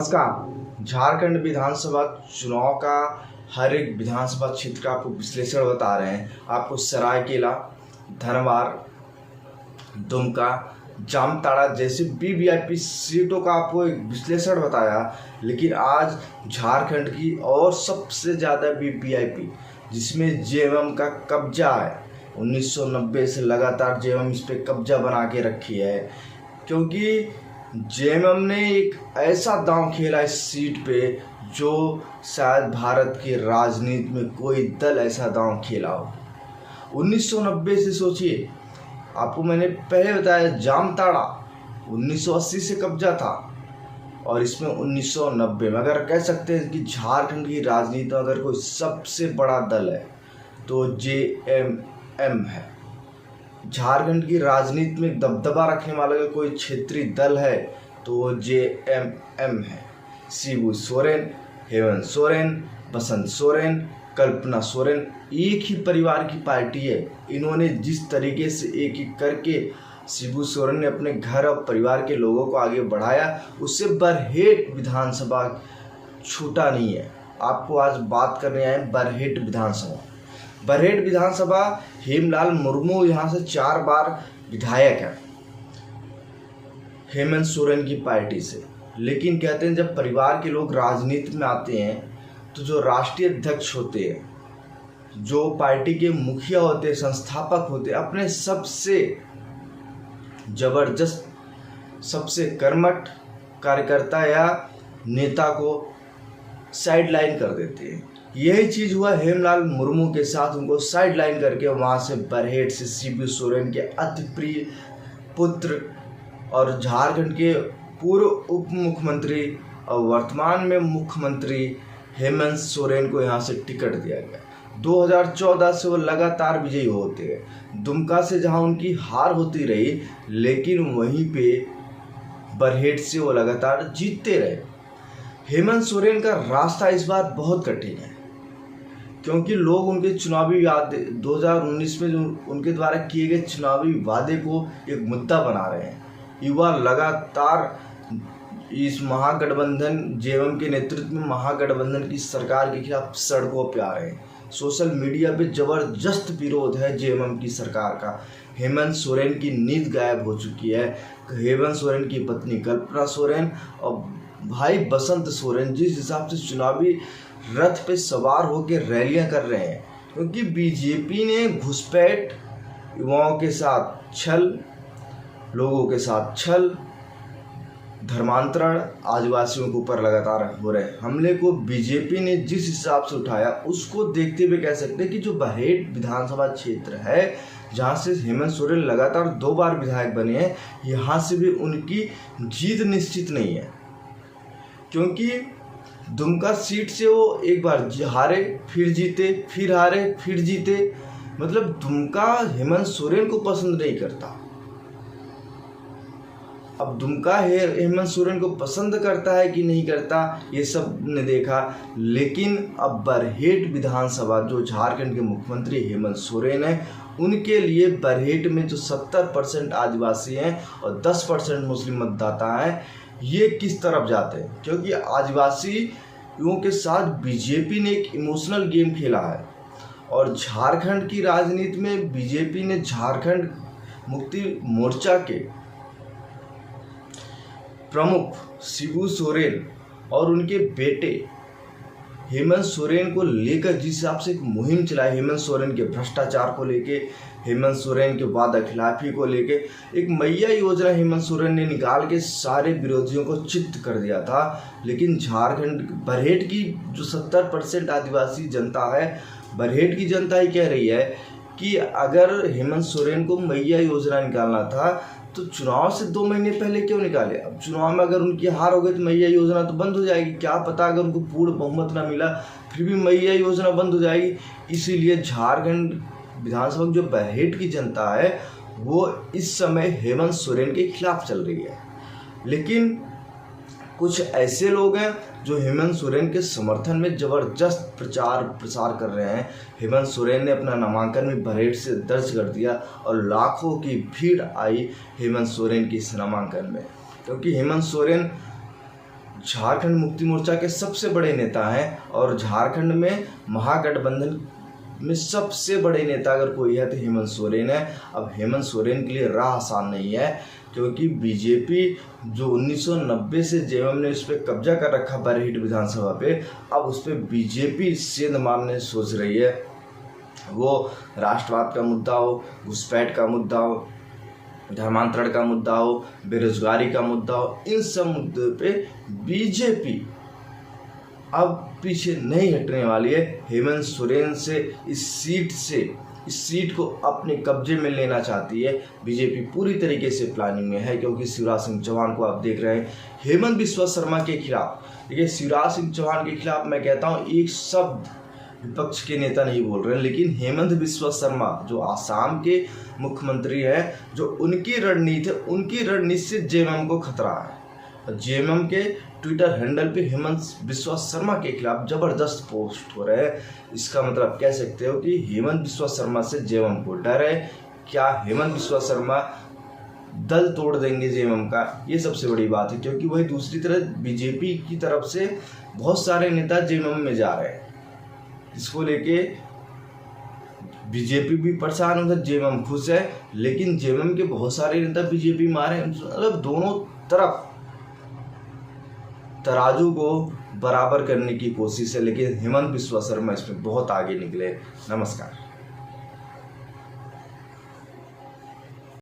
नमस्कार। झारखंड विधानसभा चुनाव का हर एक विधानसभा क्षेत्र का आपको विश्लेषण बता रहे हैं। आपको सरायकेला, धनबाद, दुमका, जामताड़ा जैसे वीवीआईपी सीटों का आपको एक विश्लेषण बताया। लेकिन आज झारखंड की और सबसे ज़्यादा वीवीआईपी जिसमें जेएमएम का कब्जा है, 1990 से लगातार जेएमएम इस पर कब्जा बना के रखी है, क्योंकि जेएमएम ने एक ऐसा दांव खेला इस सीट पे जो शायद भारत की राजनीति में कोई दल ऐसा दांव खेला हो। 1990 से सोचिए, आपको मैंने पहले बताया जामताड़ा 1980 से कब्जा था और इसमें 1990 में अगर कह सकते हैं कि झारखंड की राजनीति में अगर कोई सबसे बड़ा दल है तो जेएमएम है। झारखंड की राजनीति में दबदबा रखने वाला कोई क्षेत्रीय दल है तो जेएमएम है। शिबू सोरेन, हेमंत सोरेन, बसंत सोरेन, कल्पना सोरेन एक ही परिवार की पार्टी है। इन्होंने जिस तरीके से एक एक करके शिबू सोरेन ने अपने घर और परिवार के लोगों को आगे बढ़ाया, उससे बरहेट विधानसभा छूटा नहीं है। आपको आज बात करने आए बरहेट विधानसभा। बरहेट विधानसभा हेमलाल मुर्मू यहाँ से 4 बार विधायक है हेमंत सोरेन की पार्टी से। लेकिन कहते हैं जब परिवार के लोग राजनीति में आते हैं तो जो राष्ट्रीय अध्यक्ष होते हैं, जो पार्टी के मुखिया होते हैं, संस्थापक होते हैं, अपने सबसे जबरदस्त, सबसे कर्मठ कार्यकर्ता या नेता को साइडलाइन कर देते हैं। यही चीज़ हुआ हेमलाल मुर्मू के साथ। उनको साइडलाइन करके वहाँ से बरहेट से शिबू सोरेन के अति प्रिय पुत्र और झारखंड के पूर्व उप मुख्यमंत्री और वर्तमान में मुख्यमंत्री हेमंत सोरेन को यहाँ से टिकट दिया गया। 2014 से वो लगातार विजयी होते हैं। दुमका से जहाँ उनकी हार होती रही, लेकिन वहीं पे बरहेट से वो लगातार जीतते रहे। हेमंत सोरेन का रास्ता इस बार बहुत कठिन है, क्योंकि लोग उनके चुनावी वादे 2019 में जो उनके द्वारा किए गए चुनावी वादे को एक मुद्दा बना रहे हैं। युवा लगातार इस महागठबंधन जेएमएम के नेतृत्व में महागठबंधन की सरकार के खिलाफ सड़कों पे आ रहे हैं। सोशल मीडिया पे जबरदस्त विरोध है जेएमएम की सरकार का। हेमंत सोरेन की नींद गायब हो चुकी है। हेमंत सोरेन की पत्नी कल्पना सोरेन और भाई बसंत सोरेन जिस हिसाब से चुनावी रथ पे सवार होकर रैलियां कर रहे हैं, क्योंकि बीजेपी ने घुसपैठ, युवाओं के साथ छल, लोगों के साथ छल, धर्मांतरण, आदिवासियों के ऊपर लगातार हो रहे हमले को बीजेपी ने जिस हिसाब से उठाया, उसको देखते हुए कह सकते हैं कि जो बरहेट विधानसभा क्षेत्र है, जहां से हेमंत सोरेन लगातार 2 बार विधायक बने हैं, यहाँ से भी उनकी जीत निश्चित नहीं है। क्योंकि दुमका सीट से वो एक बार हारे, फिर जीते, फिर हारे, फिर जीते। मतलब दुमका हेमंत सोरेन को पसंद नहीं करता। अब दुमका हेमंत सोरेन को पसंद करता है कि नहीं करता, ये सब ने देखा। लेकिन अब बरहेट विधानसभा, जो झारखंड के मुख्यमंत्री हेमंत सोरेन है, उनके लिए बरहेट में जो 70% आदिवासी हैं और 10% मुस्लिम मतदाता हैं, ये किस तरफ जाते हैं। क्योंकि आदिवासियों के साथ बीजेपी ने एक इमोशनल गेम खेला है और झारखंड की राजनीति में बीजेपी ने झारखंड मुक्ति मोर्चा के प्रमुख शिबू सोरेन और उनके बेटे हेमंत सोरेन को लेकर जिस हिसाब से एक मुहिम चलाई, हेमंत सोरेन के भ्रष्टाचार को लेके, हेमंत सोरेन के वादा खिलाफी को लेके, एक मैया योजना हेमंत सोरेन ने निकाल के सारे विरोधियों को चित्त कर दिया था। लेकिन झारखंड बरहेट की जो 70% आदिवासी जनता है, बरहेट की जनता ही कह रही है कि अगर हेमंत सोरेन को मैया योजना निकालना था तो चुनाव से 2 महीने पहले क्यों निकाले। अब चुनाव में अगर उनकी हार हो गई तो मैया योजना तो बंद हो जाएगी। क्या पता अगर उनको पूर्ण बहुमत ना मिला फिर भी मैया योजना बंद हो जाएगी। इसीलिए झारखंड विधानसभा की जो बरहेट की जनता है वो इस समय हेमंत सोरेन के खिलाफ चल रही है। लेकिन कुछ ऐसे लोग हैं जो हेमंत सोरेन के समर्थन में जबरदस्त प्रचार प्रसार कर रहे हैं। हेमंत सोरेन ने अपना नामांकन भी बरहेट से दर्ज कर दिया और लाखों की भीड़ आई हेमंत सोरेन के इस नामांकन में, क्योंकि हेमंत सोरेन झारखंड मुक्ति मोर्चा के सबसे बड़े नेता हैं और झारखंड में महागठबंधन में सबसे बड़े नेता अगर कोई है तो हेमंत सोरेन है। अब हेमंत सोरेन के लिए राह आसान नहीं है, क्योंकि बीजेपी जो 1990 से जेएमएम ने उस पर कब्जा कर रखा बरहेट विधानसभा पे, अब उस पर बीजेपी सेंध मारने सोच रही है। वो राष्ट्रवाद का मुद्दा हो, घुसपैठ का मुद्दा हो, धर्मांतरण का मुद्दा हो, बेरोजगारी का मुद्दा हो, इन सब मुद्दों पे बीजेपी अब पीछे नहीं हटने वाली है। हेमंत सोरेन से इस सीट को अपने कब्जे में लेना चाहती है। बीजेपी पूरी तरीके से प्लानिंग में है, क्योंकि शिवराज सिंह चौहान को आप देख रहे हैं हेमंत बिस्वा शर्मा के खिलाफ। देखिए, शिवराज सिंह चौहान के खिलाफ मैं कहता हूँ एक शब्द विपक्ष के नेता नहीं बोल रहे हैं, लेकिन हेमंत बिस्वा शर्मा जो आसाम के मुख्यमंत्री है, जो उनकी रणनीति से जेएमएम को खतरा है। जेएमएम के ट्विटर हैंडल पे हेमंत बिस्वा शर्मा के खिलाफ जबरदस्त पोस्ट हो रहे हैं। इसका मतलब कह सकते हो कि हेमंत बिस्वा शर्मा से जेएमएम को डर है। क्या हेमंत बिस्वा शर्मा दल तोड़ देंगे जेएमएम का? ये सबसे बड़ी बात है, क्योंकि वही दूसरी तरफ बीजेपी की तरफ से बहुत सारे नेता जेएमएम में जा रहे हैं। इसको लेके बीजेपी भी परेशान, उधर जेएमएम खुश है, लेकिन जेएमएम के बहुत सारे नेता बीजेपी में आ रहे हैं। मतलब दोनों तरफ तराजू को बराबर करने की कोशिश है, लेकिन हेमंत बिस्वा शर्मा इसमें बहुत आगे निकले। नमस्कार।